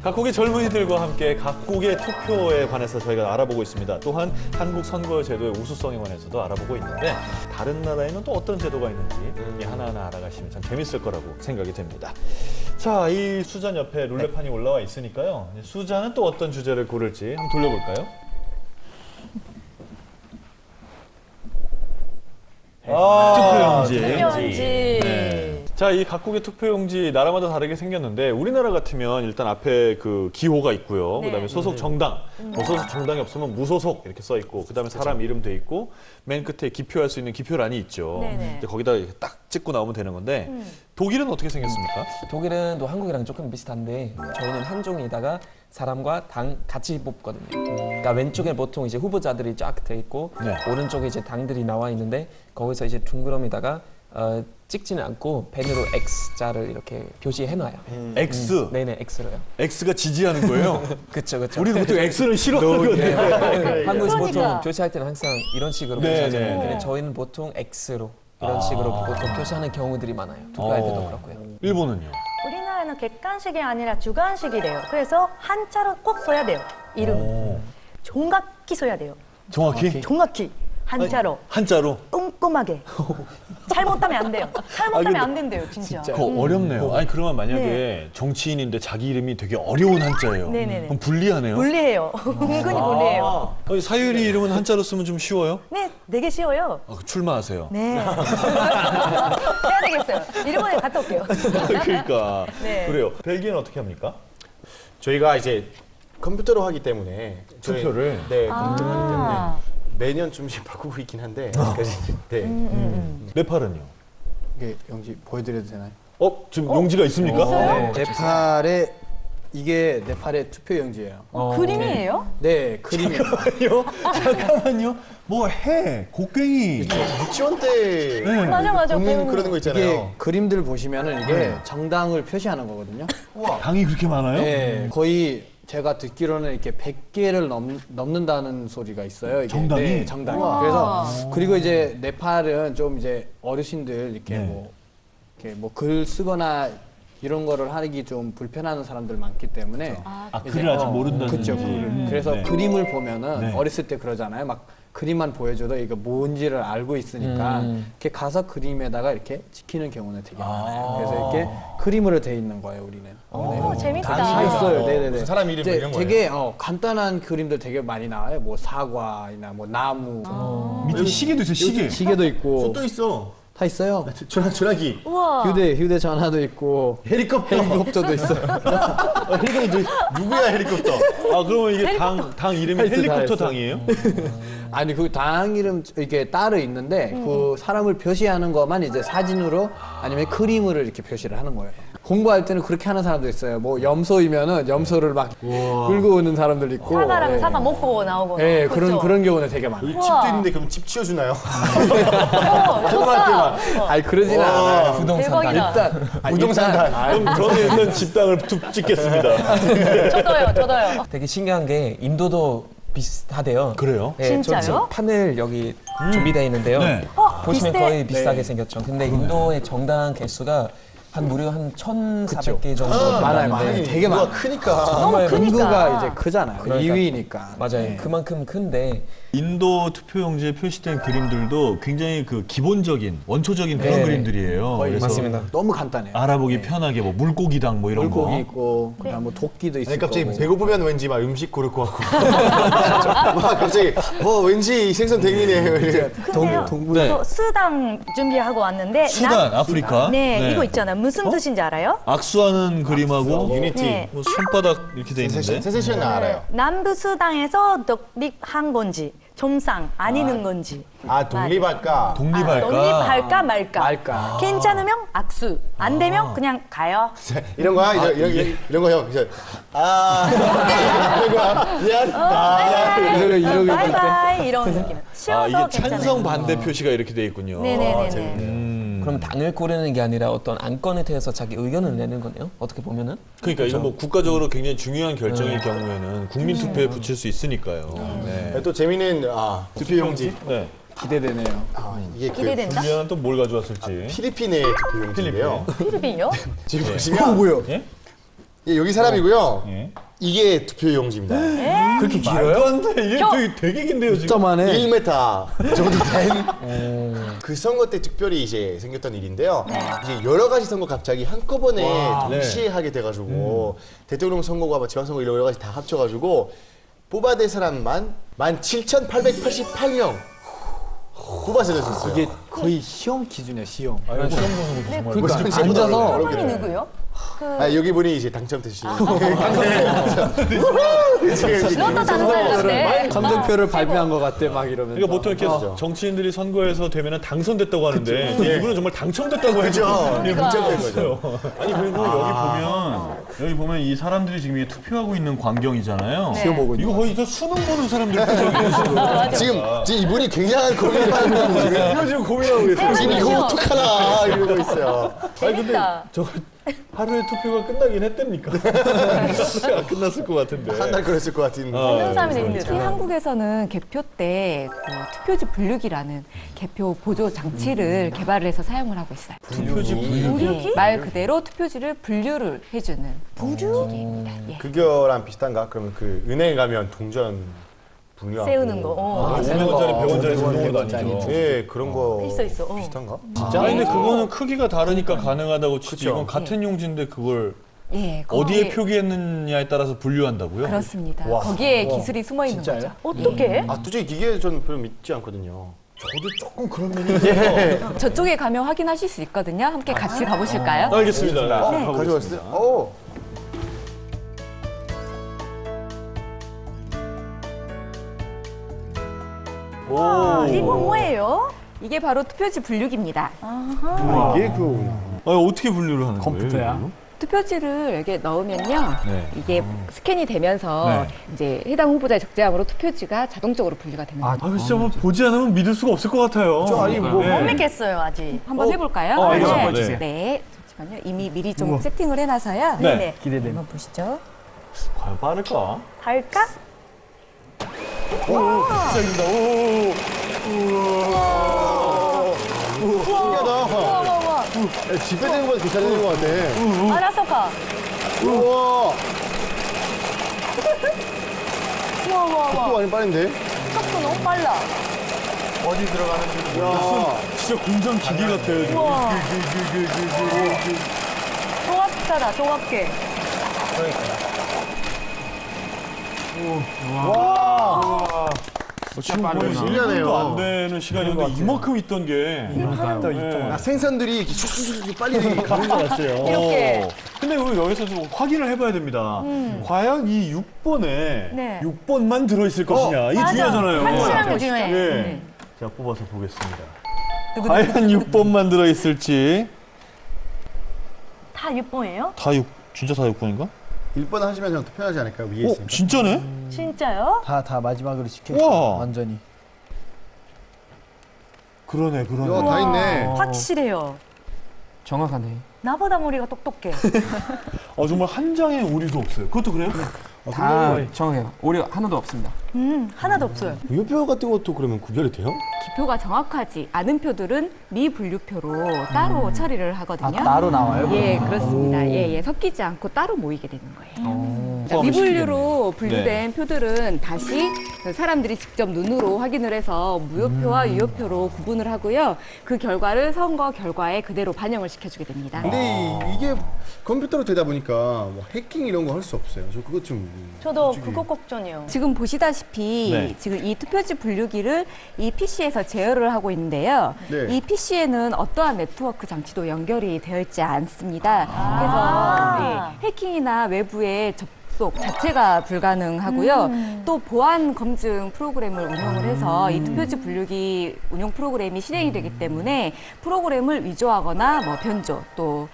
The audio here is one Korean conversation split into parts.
각국의 젊은이들과 함께 각국의 투표에 관해서 저희가 알아보고 있습니다. 또한 한국 선거 제도의 우수성에 관해서도 알아보고 있는데 다른 나라에는 또 어떤 제도가 있는지 하나하나 알아가시면 참 재밌을 거라고 생각이 됩니다. 자, 이 수잔 옆에 룰렛판이 올라와 있으니까요. 수잔은 또 어떤 주제를 고를지 한번 돌려볼까요? 투표용지. 네. 자, 이 각국의 투표용지 나라마다 다르게 생겼는데 우리나라 같으면 일단 앞에 그 기호가 있고요. 네. 그다음에 소속 정당, 뭐 소속 정당이 없으면 무소속 이렇게 써 있고, 그다음에 사람 이름 돼 있고, 맨 끝에 기표할 수 있는 기표란이 있죠. 네네. 이제 거기다 이렇게 딱 찍고 나오면 되는 건데 독일은 어떻게 생겼습니까? 독일은 또 한국이랑 조금 비슷한데 저희는 한 종이에다가 사람과 당 같이 뽑거든요. 그러니까 왼쪽에 보통 이제 후보자들이 쫙 돼 있고 네. 오른쪽에 이제 당들이 나와 있는데 거기서 이제 둥그러미다가 찍지는 않고 펜으로 X자를 이렇게 표시해놔요. X. 네네, X로요. X가 지지하는 거예요? 그쵸, 그쵸. 우리는 보통 X를 싫어하거든요. 한국에서 보통 그러니까. 표시할 때는 항상 이런 식으로 네, 표시하잖아요. 네. 근데 저희는 보통 X로 이런 식으로 보통 표시하는 경우들이 많아요. 투표할 때도 그렇고요. 일본은요? 우리나라는 객관식이 아니라 주관식이래요. 그래서 한자로 꼭 써야 돼요. 이름은. 정확히 써야 돼요. 정확히? 정확히. 한자로. 한자로? 꼼꼼하게. 잘못하면 안 돼요. 잘못하면 안 된대요, 진짜. 그거 어렵네요. 아니 그러면 만약에 정치인인데 자기 이름이 되게 어려운 한자예요. 네네네. 그럼 불리하네요. 불리해요. 은근히 불리해요. 아니, 사유리 이름은 한자로 쓰면 좀 쉬워요? 네, 되게 쉬워요. 아, 출마하세요. 네. 해야 되겠어요. 일본에 갔다 올게요. 그러니까 네. 그래요. 벨기에는 어떻게 합니까? 저희가 이제 컴퓨터로 하기 때문에 투표를? 네, 컴퓨터로 하기 때문에 매년 좀씩 바꾸고 있긴 한데 아직까지 네. 네팔은요? 이게 용지 보여드려도 되나요? 지금 용지가 있습니까? 있어요? 네팔의 이게 네팔의 투표 용지예요. 그림이에요? 네, 그림이에요. 잠깐만요. 뭐 해, 곡괭이. 유치원 때 맞아, 맞아. 보는 배우는 그러는 거 이게 있잖아요. 그림들 보시면은 이게 정당을 표시하는 거거든요. 당이 그렇게 많아요? 네, 거의 제가 듣기로는 이렇게 100개를 넘는다는 소리가 있어요. 이게. 정당이? 네, 정당이. 그래서 그리고 이제 네팔은 좀 이제 어르신들 이렇게 네. 뭐 글 쓰거나 이런 거를 하기 좀 불편한 사람들 많기 때문에 글을 아직 모른다는. 그렇죠. 그래서 네. 그림을 보면은 네. 어렸을 때 그러잖아요. 막 그림만 보여줘도 이거 뭔지를 알고 있으니까 이렇게 가서 그림에다가 이렇게 지키는 경우는 되게 많아요. 그래서 이렇게 그림으로 돼 있는 거예요, 우리는. 오, 재밌다. 다 있어요. 네네네. 무슨 사람 이름 이제 이런 거예요? 되게 간단한 그림들 되게 많이 나와요. 뭐 사과나 뭐 나무, 밑에 시계도 있어요, 시계. 시계도 있고 또 있어. 다 있어요. 전화기. 우와. 휴대전화도 있고 헬리콥터도 있어요. 헬리콥터 누구야 헬리콥터? 그러면 이게 당 이름이 다 했어, 헬리콥터 다 했어. 당이에요? 아니 그 당 이름 이게 따로 있는데 그 사람을 표시하는 것만 이제 사진으로 아니면 그림으로 이렇게 표시를 하는 거예요. 공부할 때는 그렇게 하는 사람도 있어요. 뭐 염소이면은 염소를 막 끌고 오는 사람들 있고. 사과랑 예. 사과 먹고 나오고. 예, 그렇죠? 그런 경우는 되게 많아요. 여기 집도 있는데 그럼 집 치워주나요? 공부할 때만. 아니 그러지는 않아요. 부동산 대박이다. 일단 부동산단. 그럼 저는 일단 집당을 툭 찍겠습니다. 저도요. 되게 신기한 게 인도도 비슷하대요. 그래요? 네, 저 진짜요? 지금 판을 여기 준비되어 있는데요. 네. 보시면 비슷해. 거의 비슷하게 생겼죠. 근데 인도의 정당 개수가 무려 한 1,400개 정도 많아요, 되는데 많아요. 되게 많아요. 크니까. 정말 크니까. 인구가 이제 크잖아요. 그러니까. 2위니까. 맞아요. 그만큼 큰데 인도 투표용지에 표시된 그림들도 굉장히 그 기본적인 원초적인 그런 네. 그림들이에요. 거의 그래서 맞습니다. 너무 간단해요. 알아보기 편하게 뭐 물고기당 뭐 이런 물고기 거. 있고 그다음 뭐 도끼도 있을 아니 갑자기 거고. 배고프면 왠지 막 음식 고를 것 같고. 막 갑자기 왠지 이 생선 댕기네. 근데요, 네. 저 수당 준비하고 왔는데. 수단, 아프리카. 네, 이거 있잖아요. 무슨 뜻인지 알아요? 악수하는 그림하고 유니티. 네. 뭐 손바닥 이렇게 돼 있는데. 세세션 나 알아요. 남부 수당에서 독립한 건지, 정상 아니는 건지. 독립할까? 독립할까? 독립할까 말까. 말까. 괜찮으면 악수, 안 되면 그냥 가요. 이런 거야? 이런 거 형. 이제 이런 거야? 미안. 이러고 바이바이 이런 느낌. 쉬워서 이게 괜찮아요. 찬성 반대 표시가 이렇게 돼 있군요. 네네네네. 그럼 당을 고르는 게 아니라 어떤 안건에 대해서 자기 의견을 내는 거네요. 어떻게 보면은. 그러니까 이건 뭐 국가적으로 굉장히 중요한 결정일 경우에는 국민 투표에 붙일 수 있으니까요. 네. 또 재미있는 투표용지. 네. 기대되네요. 이게 그 기대된다? 준비는 또 뭘 가져왔을지. 필리핀의 투표용지인데요. 필리핀요? 지금 보시면 뭐요? 예? 예, 여기 사람이고요. 예. 이게 투표용지입니다. 그렇게 길어요? 말도 안 돼. 이게 되게 긴데요, 지금. 1m 정도 된 그 선거 때 특별히 이제 생겼던 일인데요. 이제 여러 가지 선거 갑자기 한꺼번에 동시에 하게 돼가지고 대통령 선거가 뭐 지방선거 이런 여러 가지 다 합쳐가지고 뽑아야 사람만 17,888명 뽑아서 됐었어요. 이게 거의 시험 기준이야, 시험. 시험 보는 것도 정말. 그러니까 무슨 앉아서 어렵게 사람이 돼요. 누구요? 여기 분이 이제 당첨되신. 너도 당선됐대. 감정표를 발표한 것 같아, 막 이러면서. 그러니까 보통 이렇게 정치인들이 선거에서 되면 당선됐다고 하는데 이분은 정말 당첨됐다고 그죠? 해죠. 당첨된 거죠. 아니 그리고 여기 보면 이 사람들이 지금 이 투표하고 있는 광경이잖아요. 시험 보고 있는 이거 거의 저 수능 보는 사람들 표정이에요. 지금 이분이 굉장한 고민을 하는 거예요. 지금. 이거 지금 고민하고 계세요. 지금 이거 어떡하나 이러고 있어요. 아니 근데 재밌다. 저 하루에 투표가 끝나긴 했답니까? 끝났을 것 같은데. 한 달 걸렸을 것 같은. 듣는 사람이 되게 특히 힘들다. 한국에서는 개표 때 투표지 분류기라는 개표 보조 장치를 개발을 해서 사용을 하고 있어요. 투표지 예, 말 그대로 투표지를 분류를 해주는 기계입니다. 예. 그거랑 비슷한가? 그러면 그 은행 가면 동전 분류하고. 세우는 거. 500원짜리, 100원짜리 쓰는 것도 아니죠. 예, 그런 거. 있어. 비슷한가? 아니 근데 그거는 크기가 다르니까 가능하다고 치지. 이건 같은 용지인데 그걸 예, 어디에 거기에- 표기했느냐에 따라서 분류한다고요? 그렇습니다. 와. 거기에 기술이 숨어 있는 진짜요? 거죠. 어떻게? 도저히 기계에 전 별로 믿지 않거든요. 저도 조금 그런 면이 있어요. 저쪽에 가면 확인하실 수 있거든요. 함께 같이 가보실까요? 알겠습니다. 네. 가져왔어요? 오. 이거 뭐예요? 이게 바로 투표지 분류기입니다. 이게 그거구나. 어떻게 분류를 하는 컴퓨터야? 거예요? 투표지를 여기에 넣으면요. 네. 이게 스캔이 되면서 네. 이제 해당 후보자의 적재함으로 투표지가 자동적으로 분류가 되는 거죠. 아, 진짜 뭐 보지 않으면 믿을 수가 없을 것 같아요. 아니 뭐 못 믿겠어요, 아직. 한번 해볼까요? 알겠습니다. 네. 네. 네. 잠시만요. 이미 미리 좀 세팅을 해놔서요. 네. 기대돼. 한번 보시죠. 과연 빠를까? 갈까? 신기하다. 집에 되는 것보다 잘 되는 것 같아. 알았어, 가. 우와. 우와. 속도 많이 빠른데? 속도 너무 빨라. 어디 들어가는지. 야. 진짜 공장 기계 같아요. 지금. 우와. 조각가다, 조각계. 지금 거의 신기하네요. 1분도 안 되는 시간이었는데 이만큼 있던 게. 생선들이 이렇게 슉슉슉 빨리 가는 줄 알았어요. 이렇게. 근데 우리 여기서 좀 확인을 해봐야 됩니다. 과연 이 6번에 네. 6번만 들어있을 것이냐. 이게 맞아. 중요하잖아요. 확실한 게 중요해. 예. 제가 뽑아서 보겠습니다. 과연 6번만 들어있을지. 다 6번이에요? 진짜 다 6번인가? 1번 하시면 전 투표하지 않을까요? 위에 있으니까. 진짜네? 진짜요? 다 마지막으로 시켰어. 우와. 완전히. 그러네. 야, 다 있네. 확실해요. 정확하네. 나보다 머리가 똑똑해. 정말 한 장에 오류도 없어요. 그것도 그래요? 다 정확해요. 오류 하나도 없습니다. 하나도 없어요. 우유표 같은 것도 그러면 구별이 돼요? 기표가 정확하지 않은 표들은 미분류표로 따로 처리를 하거든요. 따로 나와요? 예, 그렇습니다. 예, 섞이지 않고 따로 모이게 되는 거예요. 포함을 미분류로 분류된 네. 표들은 다시 그 사람들이 직접 눈으로 확인을 해서 무효표와 유효표로 구분을 하고요. 그 결과를 선거 결과에 그대로 반영을 시켜주게 됩니다. 근데 이게 컴퓨터로 되다 보니까 뭐 해킹 이런 거 할 수 없어요. 저 그것 좀. 저도 그거 걱정이에요. 지금 보시다시피 네. 지금 이 투표지 분류기를 이 PC에서 제어를 하고 있는데요. 네. 이 PC에는 어떠한 네트워크 장치도 연결이 되어 있지 않습니다. 아. 그래서 네, 해킹이나 외부의 접속 자체가 불가능하고요. 또 보안 검증 프로그램을 운영을 해서 이 투표지 분류기 운영 프로그램이 실행이 되기 때문에 프로그램을 위조하거나 뭐 변조 또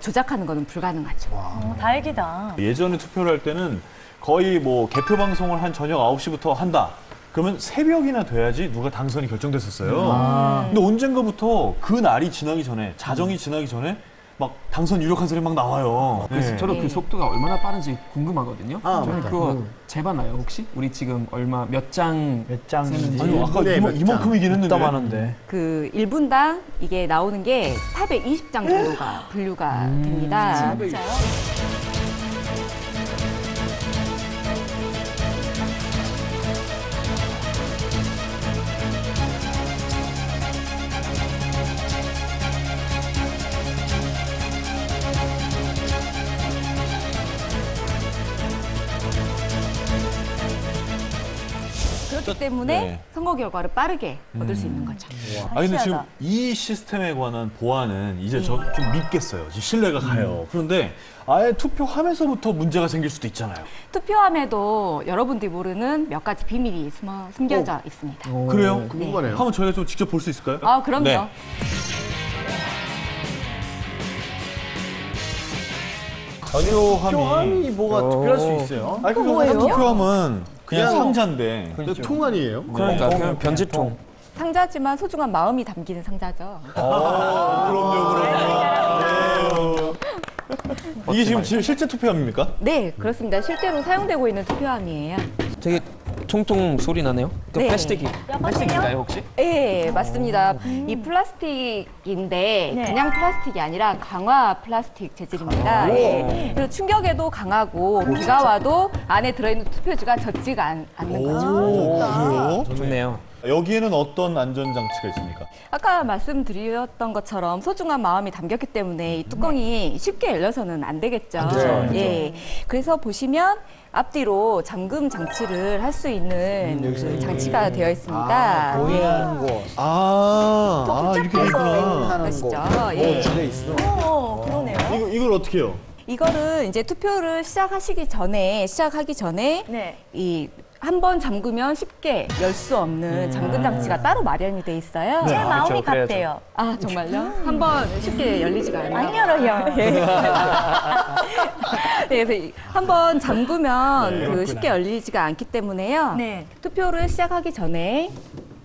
조작하는 것은 불가능하죠. 다행이다. 예전에 투표를 할 때는 거의 뭐 개표 방송을 한 저녁 9시부터 한다. 그러면 새벽이나 돼야지 누가 당선이 결정됐었어요. 근데 언젠가부터 그 날이 지나기 전에, 자정이 지나기 전에 막 당선 유력한 사람이 막 나와요. 그래서 네. 저도 그 속도가 얼마나 빠른지 궁금하거든요. 아, 저는 맞다. 그거 재봤나요 혹시? 우리 지금 몇 장 세는지. 아니, 아까 네, 몇 이만큼이긴 했는데. 땀 하는데. 그 1분당 이게 나오는 게 420장 정도가 분류가 됩니다. 진짜요? 그렇기 때문에 네. 선거 결과를 빠르게 얻을 수 있는 거죠. 아 근데 지금 확실하다. 이 시스템에 관한 보안은 이제 저 좀 믿겠어요. 지금 신뢰가 가요. 그런데 아예 투표함에서부터 문제가 생길 수도 있잖아요. 투표함에도 여러분들이 모르는 몇 가지 비밀이 숨겨져 있습니다. 그래요? 궁금하네요. 한번 저희가 좀 직접 볼 수 있을까요? 아, 그럼요. 네. 투표함이 뭐가 특별할 수 있어요? 아니 그거 뭐예요? 투표함은 그냥 상자인데 통 아니에요? 그러니까 그냥 변지통. 상자지만 소중한 마음이 담기는 상자죠. 그럼요. 이게 지금 실제 투표함입니까? 네, 그렇습니다. 실제로 사용되고 있는 투표함이에요. 되게 통통 소리 나네요. 그 네. 플라스틱인가요 혹시? 네, 맞습니다. 이 플라스틱인데 네. 그냥 플라스틱이 아니라 강화 플라스틱 재질입니다. 예. 그리고 충격에도 강하고 비가 와도 안에 들어있는 투표지가 젖지가 않는 거죠. 그래요? 좋네요. 여기에는 어떤 안전장치가 있습니까? 아까 말씀드렸던 것처럼 소중한 마음이 담겼기 때문에 이 뚜껑이 쉽게 열려서는 안 되겠죠. 예. 그래서 보시면 앞뒤로 잠금 장치를 할 수 있는 그 장치가 되어 있습니다. 보이는 곳. 이렇게 되구나. 하는 것이죠. 예. 집에 있어. 그러네요. 이걸 어떻게 해요? 이거를 이제 투표를 시작하기 전에 네. 이 한 번 잠그면 쉽게 열 수 없는 잠금 장치가 따로 마련이 돼 있어요. 제 마음이 그래야죠. 같대요. 아, 정말요? 한 번 쉽게 열리지가 않아요. 안 열어요. 네, 그래서 한 번 잠그면 그 쉽게 열리지가 않기 때문에요. 네. 투표를 시작하기 전에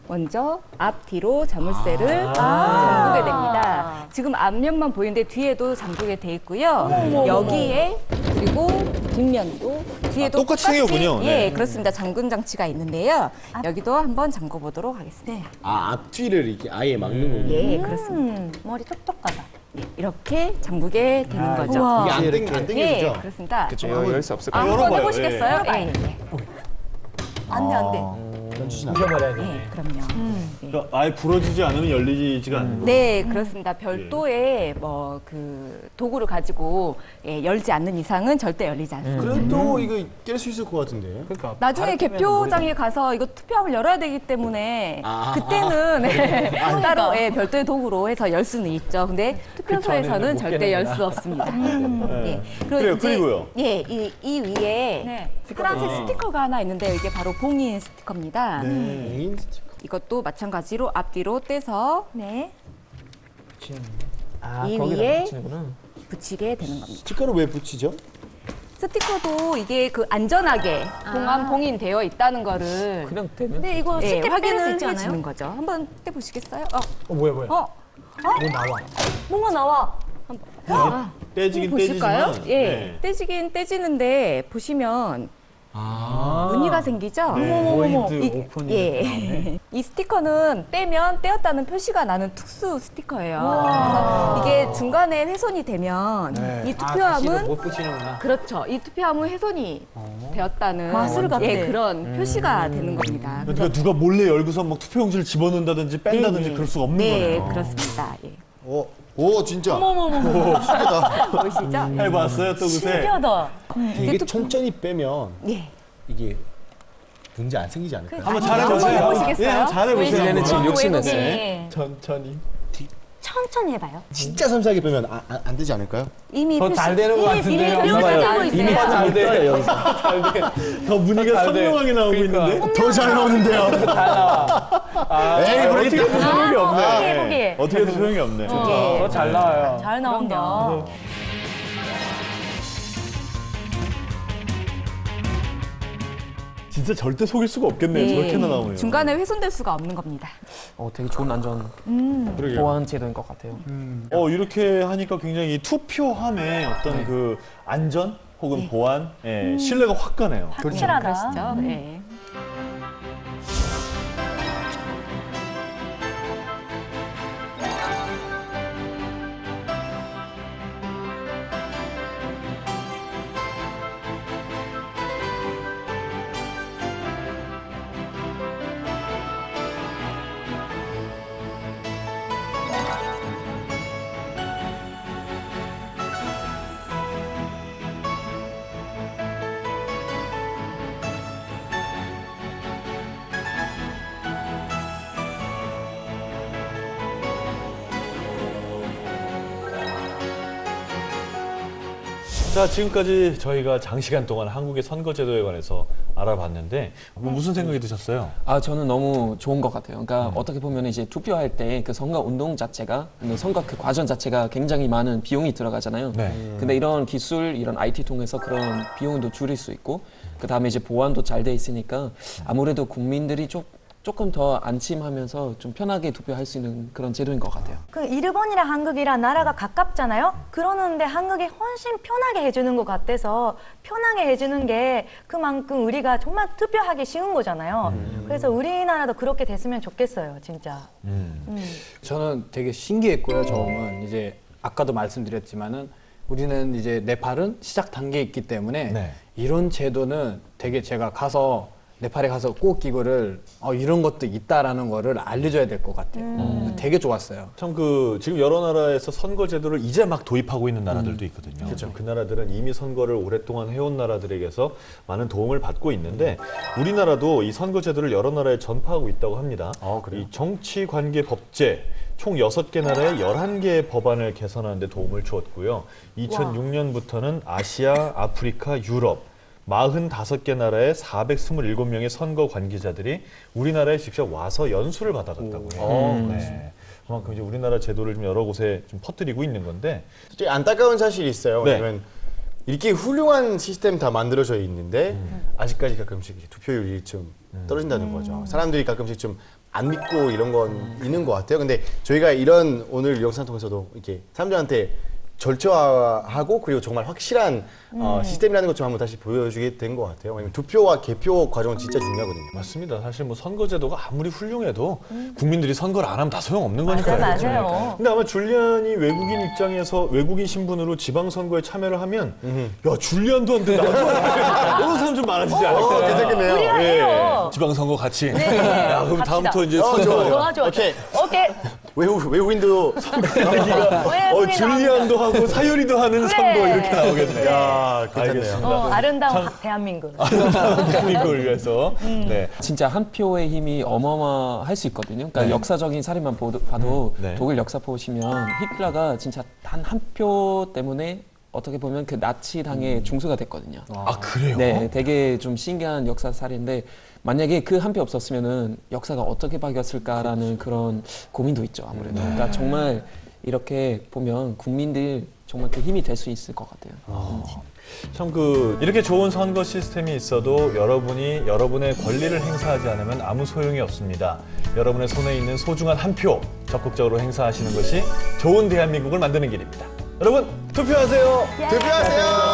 먼저 앞뒤로 자물쇠를 잠그게 됩니다. 지금 앞면만 보이는데 뒤에도 잠그게 돼 있고요. 여기에 그리고 뒷면도 뒤에도 똑같이 생겼군요. 예, 네. 그렇습니다. 잠금 장치가 있는데요. 여기도 한번 잠궈 보도록 하겠습니다. 앞뒤를 이렇게 아예 막는 거군요. 예, 그렇습니다. 머리 똑똑하다. 이렇게 잠그게 되는 거죠. 우와. 이게 안 예, 당겨지죠? 그렇습니다. 그쵸, 열 수 없을 것 아, 같아요. 한번 열어봐요. 해보시겠어요? 예. 예, 예. 안 돼, 안 돼. 부셔버려야 돼. 예, 그럼요. 그러니까 아예 부러지지 않으면 열리지가 않는 거예요. 네, 그렇습니다. 별도의 뭐 그 도구를 가지고 열지 않는 이상은 절대 열리지 않습니다. 그래도 이거 깰 수 있을 것 같은데. 그러니까 나중에 개표장에 가서 이거 투표함을 열어야 되기 때문에 그때는 따로 별도의 도구로 해서 열 수는 있죠. 근데 투표소에서는 절대 열 수 없습니다. 예. 그래요, 이제, 그리고요. 예, 이 위에 네. 파란색 스티커가 하나 있는데 이게 바로 봉인 스티커입니다. 공인 스티커. 이것도 마찬가지로 앞뒤로 떼서 네. 이 거기다 위에 붙이는구나. 붙이게 되는 겁니다. 스티커를 왜 붙이죠? 스티커도 이게 그 안전하게 봉인되어 있다는 거를 그냥 되면 근데 이거 쉽게 뺄 수 확인을 있지 해주는 않아요? 거죠. 한번 떼보시겠어요? 뭐야. 어, 뭐 나와. 뭔가 나와. 떼지긴 보실까요? 떼지지만. 예, 네. 떼지긴 떼지는데 보시면 무늬가 생기죠. 보이드 오픈이. 예. 이 스티커는 떼면 떼었다는 표시가 나는 특수 스티커예요. 그래서 이게 중간에 훼손이 되면 이 투표함은 못 붙이는구나. 그렇죠. 이 투표함은 훼손이 되었다는 마술 같아. 예, 그런 표시가 되는 겁니다. 그러니까 누가 몰래 열고서 막 투표용지를 집어넣는다든지 뺀다든지 네, 그럴 수가 없는 네, 거네요. 그렇습니다. 예. 오 진짜. 보이시죠? 해봤어요, 또 그새? 신기하다. 이게 천천히 빼면 예. 이게 문제 안 생기지 않을까요? 한번 한번 잘해보세요. 해보시겠어요? 예, 한번 잘해보세요. 얘는 지금 한번. 욕심냈어요. 네. 천천히. 천천히 해봐요. 진짜 섬세하게 빼면 안 되지 않을까요? 이미 더 잘 되는 것 같은데요. 이미 표시가 되고 있어요. 잘 돼. 여기서. 더 무늬가 선명하게 나오고 있는데? 더 잘 나오는데요. 에이 어떻게 해도 소용이 없네. 보기. 어떻게 해도 소용이 없네. 예. 더 잘 나와요. 잘 나온다. 진짜 절대 속일 수가 없겠네요. 저렇게나 나오네요. 중간에 훼손될 수가 없는 겁니다. 되게 좋은 안전 그러게요. 보안 제도인 것 같아요. 이렇게 하니까 굉장히 이 투표함의 어떤 그 안전 혹은 보안, 신뢰가 확 가네요. 확실하다. 그러시죠? 예. 자, 지금까지 저희가 장시간 동안 한국의 선거제도에 관해서 알아봤는데 무슨 생각이 드셨어요? 저는 너무 좋은 것 같아요. 그러니까 어떻게 보면 이제 투표할 때 그 선거 운동 자체가, 선거 그 과정 자체가 굉장히 많은 비용이 들어가잖아요. 네. 근데 이런 기술, 이런 IT 통해서 그런 비용도 줄일 수 있고, 그 다음에 이제 보안도 잘 돼 있으니까 아무래도 국민들이 조금 더 안심하면서 좀 편하게 투표할 수 있는 그런 제도인 것 같아요. 그 일본이랑 한국이랑 나라가 가깝잖아요. 그러는데 한국이 훨씬 편하게 해주는 것 같아서 편하게 해주는 게 그만큼 우리가 정말 투표하기 쉬운 거잖아요. 그래서 우리나라도 그렇게 됐으면 좋겠어요, 진짜. 저는 되게 신기했고요. 처음은 이제 아까도 말씀드렸지만은 우리는 이제 네팔은 시작 단계에 있기 때문에 네. 이런 제도는 되게 제가 가서 네팔에 가서 꼭 이거를 이런 것도 있다라는 거를 알려줘야 될 것 같아요. 되게 좋았어요. 참 지금 여러 나라에서 선거 제도를 이제 막 도입하고 있는 나라들도 있거든요. 그렇죠. 그 나라들은 이미 선거를 오랫동안 해온 나라들에게서 많은 도움을 받고 있는데 우리나라도 이 선거 제도를 여러 나라에 전파하고 있다고 합니다. 그래요? 이 정치관계법제 총 6개 나라의 11개의 법안을 개선하는 데 도움을 주었고요. 2006년부터는 아시아, 아프리카, 유럽 45개 나라의 427명의 선거 관계자들이 우리나라에 직접 와서 연수를 받아갔다고 해요. 네. 그만큼 이제 우리나라 제도를 좀 여러 곳에 좀 퍼뜨리고 있는 건데 좀 안타까운 사실이 있어요. 네. 왜냐면 이렇게 훌륭한 시스템 다 만들어져 있는데 아직까지 가끔씩 이제 투표율이 좀 떨어진다는 거죠. 사람들이 가끔씩 좀 안 믿고 이런 건 있는 것 같아요. 근데 저희가 이런 오늘 영상 통해서도 이렇게 사람들한테 절차하고 그리고 정말 확실한 시스템이라는 것 좀 한번 다시 보여주게 된 것 같아요. 왜냐면 투표와 개표 과정은 진짜 중요하거든요. 맞습니다. 사실 뭐 선거제도가 아무리 훌륭해도 국민들이 선거를 안 하면 다 소용없는 거니까요. 맞아요. 근데 아마 줄리안이 외국인 입장에서 외국인 신분으로 지방선거에 참여를 하면 야 줄리안도 안 돼, 나도 안 돼. 이런 사람 좀 많아지지 않을까. 괜찮겠네요. 우리가 해요. 지방선거 같이. 네. 야, 그럼 갑시다. 다음부터 이제 좋아. 좋아. 오케이. 오케이. 외국인도 줄리안도 하고 사유리도 하는 선거 이렇게 나오겠네요. 야, 괜찮네요. 아름다운 대한민국. 대한민국을 위해서. 네. 진짜 한 표의 힘이 어마어마할 수 있거든요. 그러니까 역사적인 사례만 봐도 네. 독일 역사 보시면 히틀러가 진짜 단 한 표 때문에 어떻게 보면 그 나치당의 중수가 됐거든요. 아, 그래요? 네, 되게 좀 신기한 역사 사례인데 만약에 그 한 표 없었으면은 역사가 어떻게 바뀌었을까라는 그런 고민도 있죠, 아무래도. 그러니까 정말 이렇게 보면 국민들 정말 그 힘이 될 수 있을 것 같아요. 참 이렇게 좋은 선거 시스템이 있어도 여러분이 여러분의 권리를 행사하지 않으면 아무 소용이 없습니다. 여러분의 손에 있는 소중한 한 표 적극적으로 행사하시는 것이 좋은 대한민국을 만드는 길입니다. 여러분 투표하세요. 투표하세요.